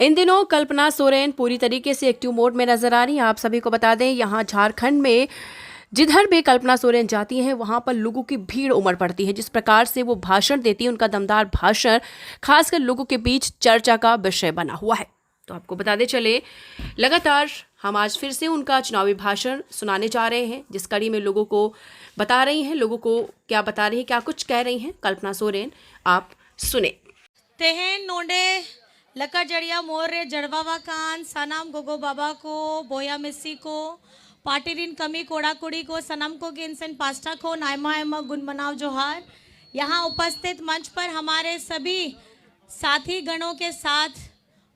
इन दिनों कल्पना सोरेन पूरी तरीके से एक्टिव मोड में नजर आ रही हैं। आप सभी को बता दें, यहाँ झारखंड में जिधर भी कल्पना सोरेन जाती हैं वहां पर लोगों की भीड़ उमड़ पड़ती है। जिस प्रकार से वो भाषण देती है, उनका दमदार भाषण खासकर लोगों के बीच चर्चा का विषय बना हुआ है। तो आपको बता दें चले, लगातार हम आज फिर से उनका चुनावी भाषण सुनाने जा रहे हैं, जिस कड़ी में लोगों को बता रही हैं, लोगों को क्या बता रही हैं, क्या कुछ कह रही हैं कल्पना सोरेन, आप सुने। तेहन नोंडे लका जड़िया मोर रे जड़वावा कान सनाम गोगो बाबा को बोया मिस्सी को पाटिरिन कमी कोड़ा कुड़ी को सनम को गिनसन पास्टा को नायमा एमा गुन मनाव जोहार। यहाँ उपस्थित मंच पर हमारे सभी साथी गणों के साथ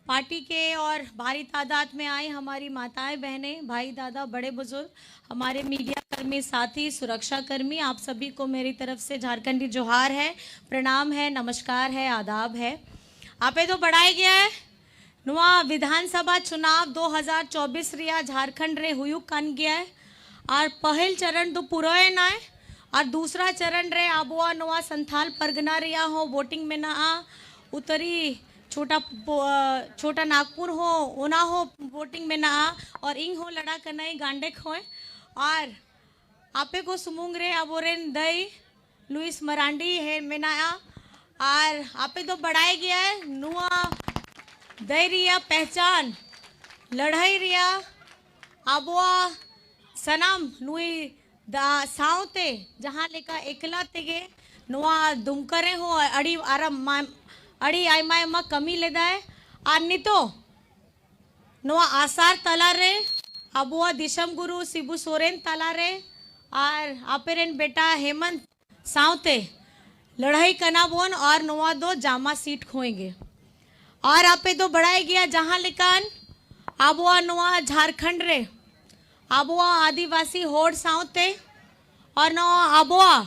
पार्टी के और भारी तादाद में आए हमारी माताएं, बहनें, भाई, दादा, बड़े बुजुर्ग, हमारे मीडिया कर्मी साथी, सुरक्षा कर्मी, आप सभी को मेरी तरफ से झारखंडी जोहार है, प्रणाम है, नमस्कार है, आदाब है। आपे तो बढ़ाई गया है नुआ विधानसभा चुनाव 2024 रिया झारखंड रे हुयुक कन गया है और पहल चरण तो पूरा है ना है और दूसरा चरण रे आबुआ नुआ संथाल परगना रिया हो वोटिंग में ना आ उतरी छोटा नागपुर हो ओना हो वोटिंग में ना आ और इंग हो लड़ा कनाई गांडेक हो और आपे को सुमुंग रे अबोरेन दई लुइस मरांडी है में ना आ और आपे तो बढ़ाया गया है नुआ दई रिया पहचान लड़ाई रिया आबुआ सनम नुई दा साउते जहाँ लेका एकला तेगे नुआ दुमकरे हो अड़ी आराम अड़ी आयमा एमा कमी लेदा है और नितो नुआ आसार तला रे आबुआ दिशम गुरु शिबू सोरेन तला रे और आपेरेन बेटा हेमंत साउते लड़ाई कना बोन और नुआ दो जामा सीट खोएंगे और आपे तो बढ़ाया गया जहाँ लेकान आबुआ नुआ झारखंड रे आबुआ आदिवासी होड़ साउते और नुआ आबुआ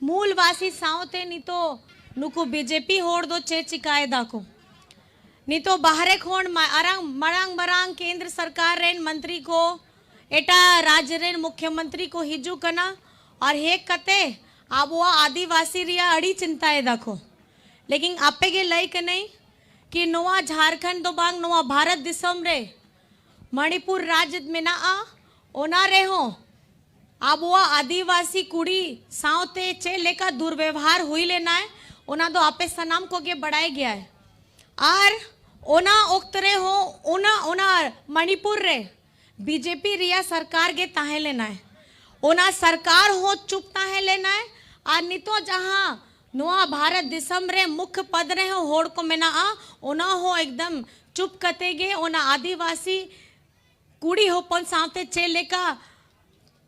मूलवासी साउते नी तो नुको बीजेपी होड़ दो चे चिकाए दाको नी तो बाहरे खोण मरांग मरांग केंद्र सरकार रेन मंत्री को एटा राज्य रेन मुख्यमंत्री को हिजू कना और हे कते आबुआ आदिवासी रिया अड़ी चिंताए दाखो लेकिन आपे के लाइक नहीं कि नोआ झारखंड तो बांग नोआ भारत दिसम रे मणिपुर राज्य में ना आ ओना रे हो आबुआ आदिवासी कुड़ी साउते चे लेका दुर्व्यवहार हुई लेना है ओना तो आपे सनाम को के बढ़ाया गया है और ओना उक्तरे हो ओना ओना मणिपुर रे बीजेपी रिया सरकार के ताहे लेना है ओना सरकार हो चुप ताहे लेना है और नहीं तो जहाँ नुआ भारत दिसम रे मुख्य पद रहे हो होड़ को में ना आ ओना हो एकदम चुप कतेगे ओना आदिवासी कुड़ी हो पन साथे चे लेका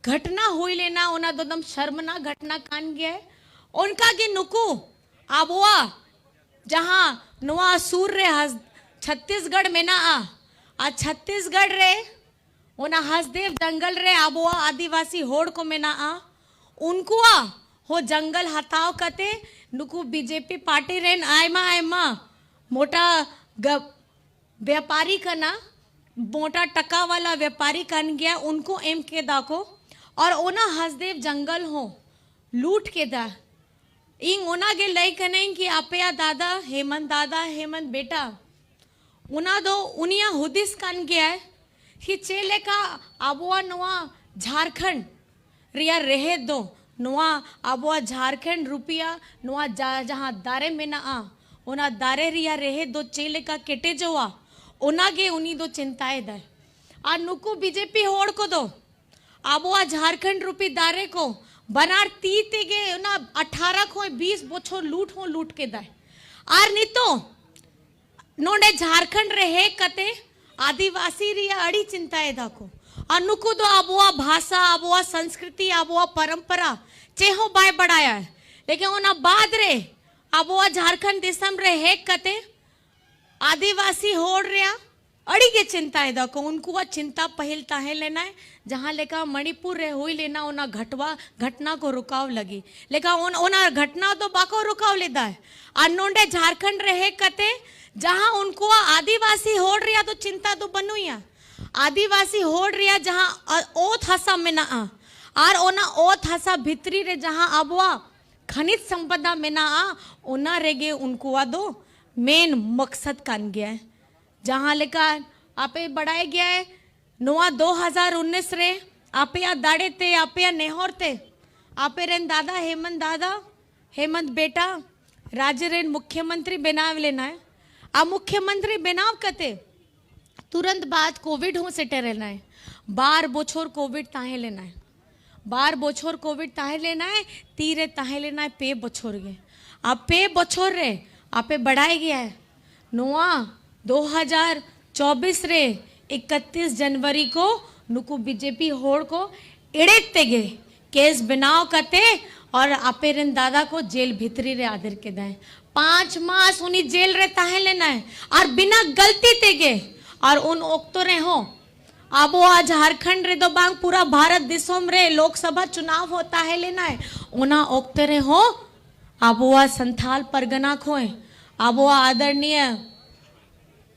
घटना हुई लेना ओना तो दम शर्मना घटना कान गया है उनका की नुकू आबुआ जहाँ नुआ सूर रे छत्तीसगढ़ में ना आ छत्तीसगढ़ रे ओना हसदेव जंगल रे आबुआ आदिवासी होड़ को में ना आ उनको हो जंगल हटाओ कते नुकु बीजेपी पार्टी रेन आयमा मोटा व्यापारी कना मोटा टका वाला व्यापारी कन गया उनको एम के दाको और ओना हसदेव जंगल हो लूट के दा इंग ओना के लई कने कि आपया दादा हेमंत बेटा उना दो उनिया हुदिस कन गया है कि चेले का आबुआ नुआ झारखंड रिया रहे दो नुआ आबुआ झारखंड रुपया नुआ जहाँ दारे में ना आ ओना दारे रिया रहे दो चेले का केटे जोआ ओना गे उनी दो चिंताए दे आ नुकु बीजेपी होड़ को दो आबुआ झारखंड रुपी दारे को बनार तीते गे ना 18 को 20 बोछो लूट के दे आर नहीं तो नोडे झारखंड रहे कते आदिवासी रिया अड़ी चिंताए दाको अनुकु तो आबुआ भाषा आबुआ संस्कृति आबुआ परंपरा चेहो बाय बढ़ाया है लेकिन ओना बाद रे आबुआ झारखंड दिसम रे हेक कते आदिवासी होड़ रिया अड़ी के चिंता है दाको उनको चिंता पहल ताहे लेना है जहाँ लेका मणिपुर रे हुई लेना ओना घटना को रुकाव लगी लेकिन ओना घटना तो बाको रुकाव लेदा है अनोंडे झारखंड रे हेक कते जहाँ उनको आदिवासी होड़ रिया तो चिंता तो बनुया आदिवासी होड़ रिया जहाँ ओथ हसा में ना आ और ओना ओथ हसा भितरी रे जहाँ आबुआ खनिज संपदा में ना आ ओना रेगे उनको दो मेन मकसद कान गया है जहाँ लेकर आपे बढ़ाया गया है नोआ 2019 रे आपे या दाड़े ते आपे या नेहोर ते आपे रेन दादा हेमंत बेटा राज्य रेन मुख्यमंत्री बनाव लेना है। आ मुख्यमंत्री बनाव कते तुरंत बाद कोविड हो सेटे रहना है 12 बोछोर कोविड ताहे लेना है 12 बोछोर कोविड ताहे लेना है तीरे ताहे लेना है पे बोछोर गे आप पे बोछोर रे आपे बढ़ाए गया है नोआ 2024 रे 31 जनवरी को नुकु बीजेपी होड़ को इड़ेते गे केस बनाव कते और आपे रेन दादा को जेल भीतरी रे आदर के दाए 5 मास उन्हीं जेल रे ताहे लेना है और बिना गलती ते गे और उन ओक्तो रे हो आबो आ झारखंड रे दो बांग पूरा भारत दिसोम रे लोकसभा चुनाव होता है लेना है उना ओक्तो रे हो आबो आ संथाल परगना खोए आबो आ आदरणीय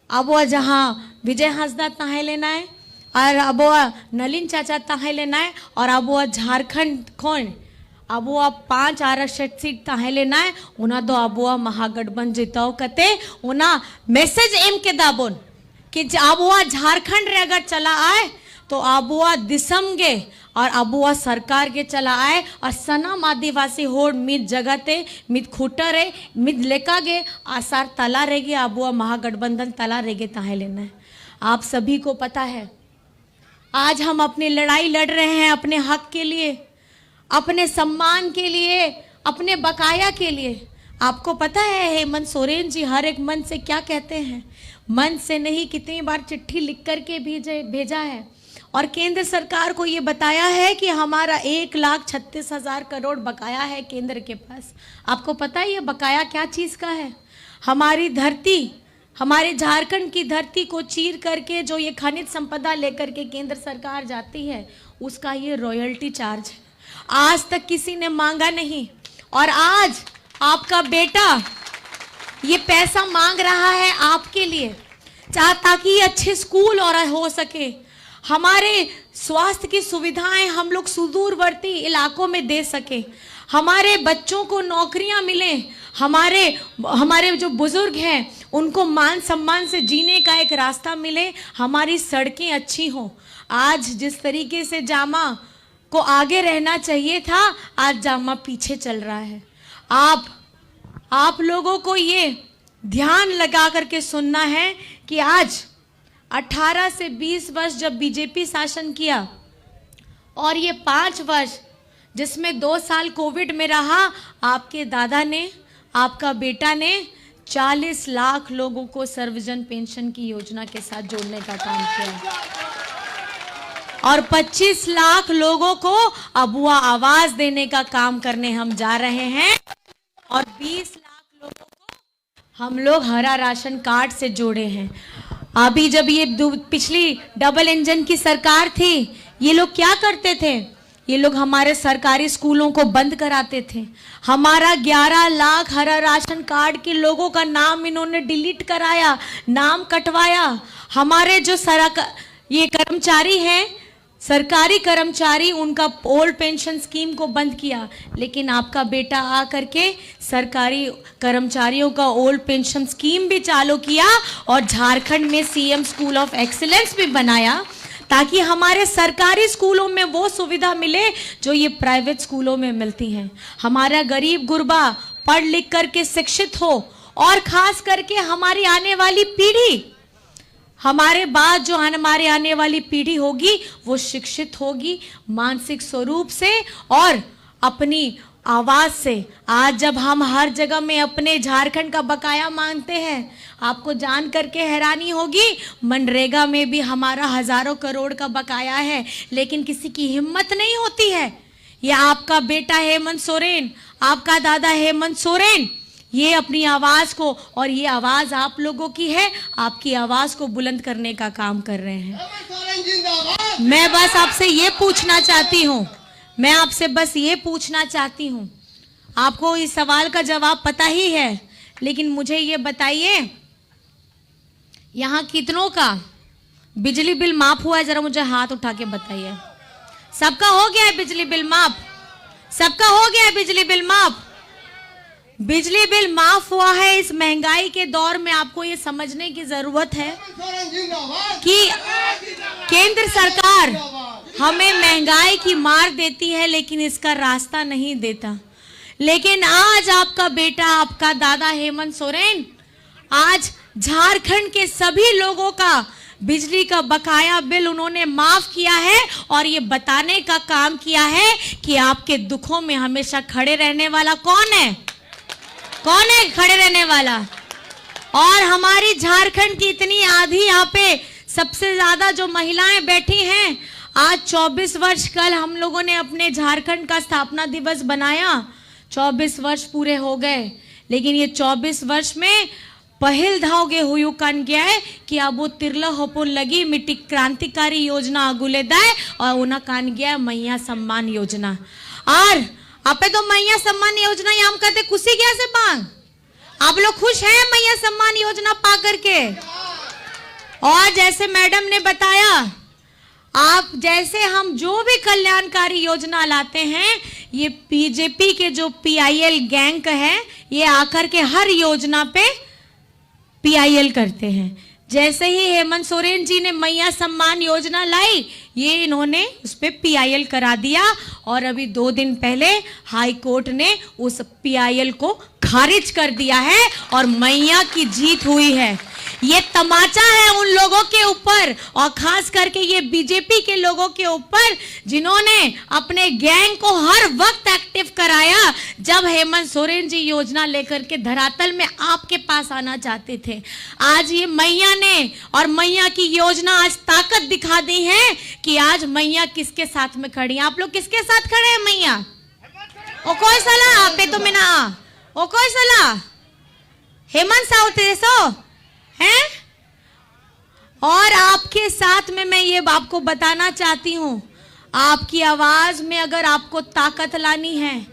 आबो आ जहाँ विजय हांसदा ताहे लेना है और आबो आ नलिन चाचा ताहे लेना है और आबो आ झारखंड खोन आबो आ 5 आरक्षित सीट ताहे लेना है उना दो आबो आ महागठबंधन जिताओ कते उना मैसेज एम के दाबोन कि आबुआ झारखंड रे अगर चला आए तो आबुआ दिसम गे और आबुआ सरकार के चला आए और सनम आदिवासी होड़ मित जगते मित खूटर है मित लेका गे आसार तला रहेगी आबुआ महागठबंधन तला रहेगे ताहे लेना है। आप सभी को पता है आज हम अपनी लड़ाई लड़ रहे हैं अपने हक के लिए अपने सम्मान के लिए अपने बकाया के लिए। आपको पता है हेमंत सोरेन जी हर एक मन से क्या कहते हैं मन से नहीं कितनी बार चिट्ठी लिख करके भेजा है और केंद्र सरकार को ये बताया है कि हमारा 1,36,000 करोड़ बकाया है केंद्र के पास। आपको पता है ये बकाया क्या चीज़ का है? हमारी धरती हमारे झारखंड की धरती को चीर करके जो ये खनिज संपदा लेकर के केंद्र सरकार जाती है उसका ये रॉयल्टी चार्ज है। आज तक किसी ने मांगा नहीं और आज आपका बेटा ये पैसा मांग रहा है आपके लिए ताकि अच्छे स्कूल और हो सके हमारे स्वास्थ्य की सुविधाएं हम लोग सुदूरवर्ती इलाकों में दे सके हमारे बच्चों को नौकरियां मिले हमारे जो बुजुर्ग हैं उनको मान सम्मान से जीने का एक रास्ता मिले हमारी सड़कें अच्छी हों। आज जिस तरीके से जामा को आगे रहना चाहिए था आज जामा पीछे चल रहा है। आप लोगों को ये ध्यान लगा करके सुनना है कि आज 18 से 20 वर्ष जब बीजेपी शासन किया और ये 5 वर्ष जिसमें 2 साल कोविड में रहा आपके दादा ने आपका बेटा ने 40 लाख लोगों को सर्वजन पेंशन की योजना के साथ जोड़ने का काम किया और 25 लाख लोगों को अबुआ आवाज देने का काम करने हम जा रहे हैं और 20 लाख लोगों को हम लोग हरा राशन कार्ड से जोड़े हैं। अभी जब ये पिछली डबल इंजन की सरकार थी ये लोग क्या करते थे? ये लोग हमारे सरकारी स्कूलों को बंद कराते थे। हमारा 11 लाख हरा राशन कार्ड के लोगों का नाम इन्होंने डिलीट कराया, नाम कटवाया। हमारे जो ये कर्मचारी हैं सरकारी कर्मचारी उनका ओल्ड पेंशन स्कीम को बंद किया, लेकिन आपका बेटा आ करके सरकारी कर्मचारियों का ओल्ड पेंशन स्कीम भी चालू किया और झारखंड में सीएम स्कूल ऑफ एक्सीलेंस भी बनाया ताकि हमारे सरकारी स्कूलों में वो सुविधा मिले जो ये प्राइवेट स्कूलों में मिलती हैं। हमारा गरीब गुरबा पढ़ लिख करके शिक्षित हो और खास करके हमारी आने वाली पीढ़ी हमारे बाद जो हमारे आने वाली पीढ़ी होगी वो शिक्षित होगी मानसिक स्वरूप से और अपनी आवाज से। आज जब हम हर जगह में अपने झारखंड का बकाया मांगते हैं आपको जान करके हैरानी होगी मनरेगा में भी हमारा हजारों करोड़ का बकाया है लेकिन किसी की हिम्मत नहीं होती है। ये आपका बेटा हेमंत सोरेन आपका दादा हेमंत सोरेन ये अपनी आवाज को और ये आवाज आप लोगों की है आपकी आवाज को बुलंद करने का काम कर रहे हैं। मैं बस आपसे ये पूछना चाहती हूँ मैं आपसे बस ये पूछना चाहती हूँ आपको इस सवाल का जवाब पता ही है लेकिन मुझे ये बताइए यहाँ कितनों का बिजली बिल माफ हुआ है? जरा मुझे हाथ उठा के बताइए। सबका हो गया है बिजली बिल माफ? सबका हो गया है बिजली बिल माफ? बिजली बिल माफ हुआ है। इस महंगाई के दौर में आपको ये समझने की जरूरत है कि केंद्र सरकार हमें महंगाई की मार देती है लेकिन इसका रास्ता नहीं देता। लेकिन आज आपका बेटा, आपका दादा हेमंत सोरेन आज झारखंड के सभी लोगों का बिजली का बकाया बिल उन्होंने माफ किया है और ये बताने का काम किया है कि आपके दुखों में हमेशा खड़े रहने वाला कौन है, कौन है खड़े रहने वाला। और हमारी झारखंड की इतनी आधी यहाँ पे सबसे ज्यादा जो महिलाएं बैठी हैं, आज 24 वर्ष, कल हम लोगों ने अपने झारखंड का स्थापना दिवस बनाया, 24 वर्ष पूरे हो गए। लेकिन ये 24 वर्ष में पहल धावगे हुयु कान गया है कि अब वो तिरला होपुन लगी मिट्टी क्रांतिकारी योजना अगुले दाए और उन्हें कान गया है मैया सम्मान योजना। और आपे तो मैया सम्मान योजना याम कहते खुशी क्या से पांग, आप लोग खुश हैं मैया सम्मान योजना पा करके। और जैसे मैडम ने बताया, आप जैसे हम जो भी कल्याणकारी योजना लाते हैं, ये बीजेपी के जो पीआईएल गैंग है ये आकर के हर योजना पे पीआईएल करते हैं। जैसे ही हेमंत सोरेन जी ने मैया सम्मान योजना लाई, ये इन्होंने उस पे पीआईएल करा दिया और अभी 2 दिन पहले हाई कोर्ट ने उस पीआईएल को खारिज कर दिया है और मैया की जीत हुई है। ये तमाचा है उन लोगों के ऊपर और खास करके ये बीजेपी के लोगों के ऊपर जिन्होंने अपने गैंग को हर वक्त एक्टिव कराया जब हेमंत सोरेन जी योजना लेकर के धरातल में आपके पास आना चाहते थे। आज ये मैया ने और मैया की योजना आज ताकत दिखा दी है कि आज मैया किसके साथ में खड़ी है। आप लोग किसके साथ खड़े हैं मैया? ओ कोई सलाह आपे तो मिना ओ कोई सलाह हेमंत साउथ सो हैं। और आपके साथ में मैं ये आपको बताना चाहती हूं, आपकी आवाज में अगर आपको ताकत लानी है,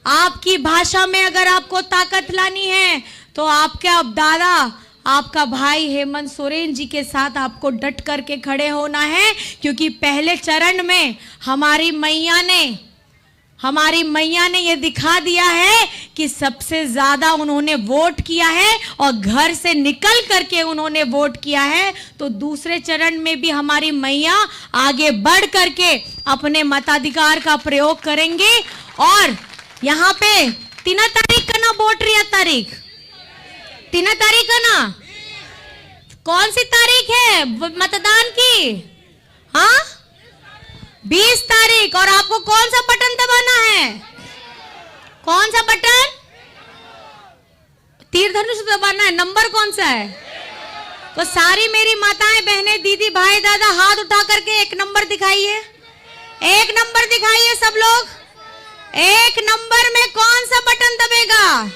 आपकी भाषा में अगर आपको ताकत लानी है, तो आपके अब दादा, आपका भाई हेमंत सोरेन जी के साथ आपको डट करके खड़े होना है। क्योंकि पहले चरण में हमारी मैया ने ये दिखा दिया है कि सबसे ज्यादा उन्होंने वोट किया है और घर से निकल करके उन्होंने वोट किया है। तो दूसरे चरण में भी हमारी मैया आगे बढ़ करके अपने मताधिकार का प्रयोग करेंगे। और यहाँ पे 3 तारीख का ना वोट रही तारीख 3 तारीख का ना, कौन सी तारीख है मतदान की? हाँ 20 तारीख। और आपको कौन सा बटन दबाना है? कौन सा बटन? तीर धनुष दबाना है। नंबर कौन सा है? तो सारी मेरी माताएं, बहनें, दीदी, भाई, दादा हाथ उठा करके 1 नंबर दिखाइए। 1 नंबर दिखाइए सब लोग। 1 नंबर में कौन सा बटन दबेगा?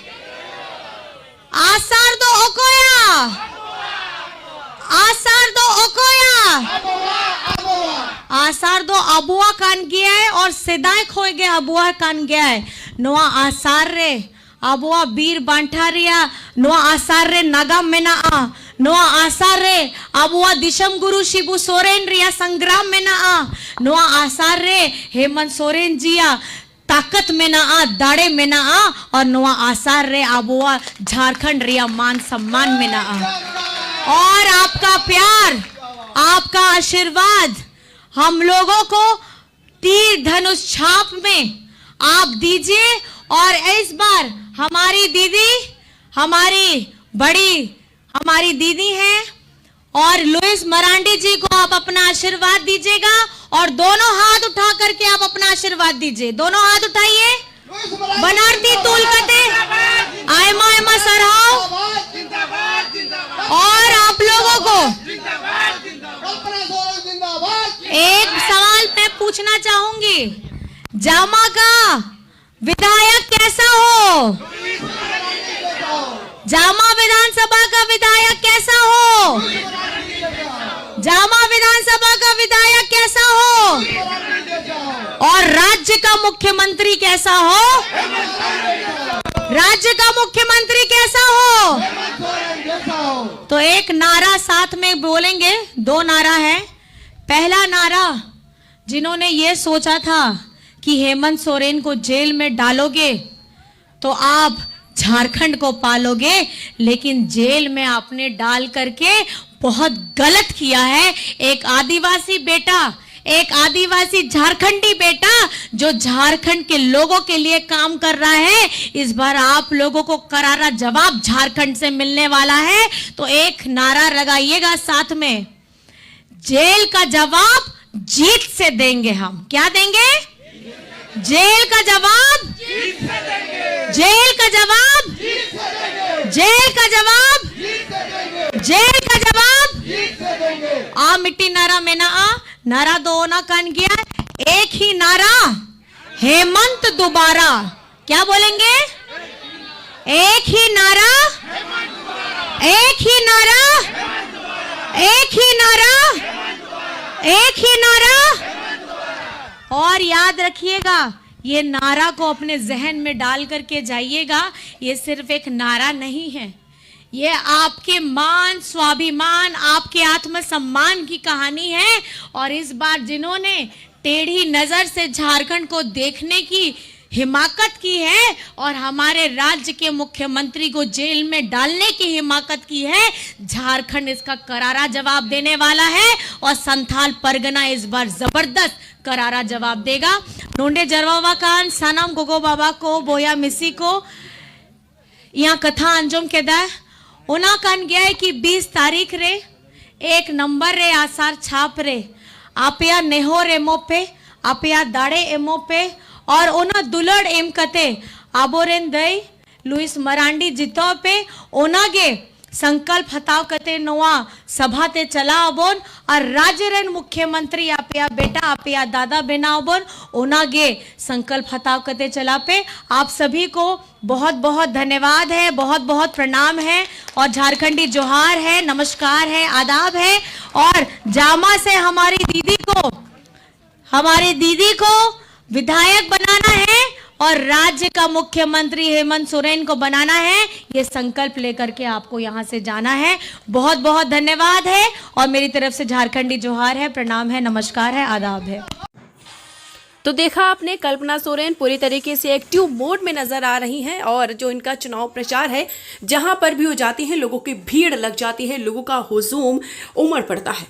आसार दो ओकोया, आसार दो ओकोया, आसार दो अबुआ कान गया है और सेदाय खोए गए अबुआ कान गया है। नोआ आसार रे अबुआ बीर बांठा रिया, नोआ आसार रे नागा मेना आ, नोआ आसार रे अबुआ दिशम गुरु शिबू सोरेन रिया संग्राम मेना आ, नोआ आसार रे हेमंत सोरेन जिया ताकत में ना आ, दाड़े में ना आ, और नोआ आसार रे अबुआ झारखंड रिया मान सम्मान में ना आ। और आपका प्यार, आपका आशीर्वाद हम लोगों को तीर धनुष छाप में आप दीजिए। और इस बार हमारी दीदी, हमारी दीदी हैं और लुइस मरांडी जी को आप अपना आशीर्वाद दीजिएगा। और दोनों हाथ उठा करके आप अपना आशीर्वाद दीजिए। दोनों हाथ उठाइए। बनारती तुलकते आयमा सरहाओ। और आप लोगों को एक सवाल मैं पूछना चाहूंगी, जामा का विधायक कैसा हो? जामा विधानसभा का विधायक कैसा हो? जामा विधानसभा का विधायक कैसा हो? और राज्य का मुख्यमंत्री कैसा हो? राज्य का मुख्यमंत्री कैसा हो? तो एक नारा साथ में बोलेंगे। 2 नारा है। पहला नारा, जिन्होंने ये सोचा था कि हेमंत सोरेन को जेल में डालोगे तो आप झारखंड को पालोगे, लेकिन जेल में आपने डाल करके बहुत गलत किया है। एक आदिवासी बेटा, एक आदिवासी झारखंडी बेटा जो झारखंड के लोगों के लिए काम कर रहा है, इस बार आप लोगों को करारा जवाब झारखंड से मिलने वाला है। तो एक नारा लगाइएगा साथ में, जेल का जवाब जीत से देंगे हम। क्या देंगे? जेल का जवाब जीत से देंगे। जेल का जवाब जीत से देंगे। जेल का जवाब जीत से देंगे। जेल का जवाब जीत से देंगे। आ मिट्टी नारा में ना आ, नारा दो ना कान गया, एक ही नारा, हेमंत दोबारा। क्या बोलेंगे? एक ही नारा, एक ही नारा, एक ही नारा, एक ही नारा। और याद रखिएगा, ये नारा को अपने जहन में डाल करके जाइएगा। ये सिर्फ एक नारा नहीं है, ये आपके मान, स्वाभिमान, आपके आत्मसम्मान की कहानी है। और इस बार जिन्होंने टेढ़ी नजर से झारखंड को देखने की हिमाकत की है और हमारे राज्य के मुख्यमंत्री को जेल में डालने की हिमाकत की है, झारखंड इसका करारा जवाब देने वाला है। और संथाल परगना इस बार जबरदस्त करारा जवाब देगा। नोंडे जरवावा कान सनम गोगो बाबा को, बोया मिसी को यहाँ कथा अंजुम के दा ओना कान गया है कि 20 तारीख रे 1 नंबर रे आसार छाप रे आपया नेहोर एमो पे, आपया दाड़े एमो पे और ओना दुलड़ एम कते आबोरेन दई लुइस मरांडी जितो पे ओनागे संकल्प हताव कते नोआ सभा ते चला अबोन और राज्य रेन मुख्यमंत्री आपया बेटा आपया दादा बेना अबोन ओनागे संकल्प हताव कते चला पे। आप सभी को बहुत बहुत धन्यवाद है, बहुत बहुत प्रणाम है और झारखंडी जोहार है, नमस्कार है, आदाब है। और जामा से हमारी दीदी को विधायक बनाना है और राज्य का मुख्यमंत्री हेमंत सोरेन को बनाना है, ये संकल्प लेकर के आपको यहाँ से जाना है। बहुत बहुत धन्यवाद है और मेरी तरफ से झारखंडी जोहार है, प्रणाम है, नमस्कार है, आदाब है। तो देखा आपने, कल्पना सोरेन पूरी तरीके से एक्टिव मोड में नजर आ रही हैं और जो इनका चुनाव प्रचार है, जहां पर भी हो जाती है लोगों की भीड़ लग जाती है, लोगों का हुजूम उमड़ पड़ता है।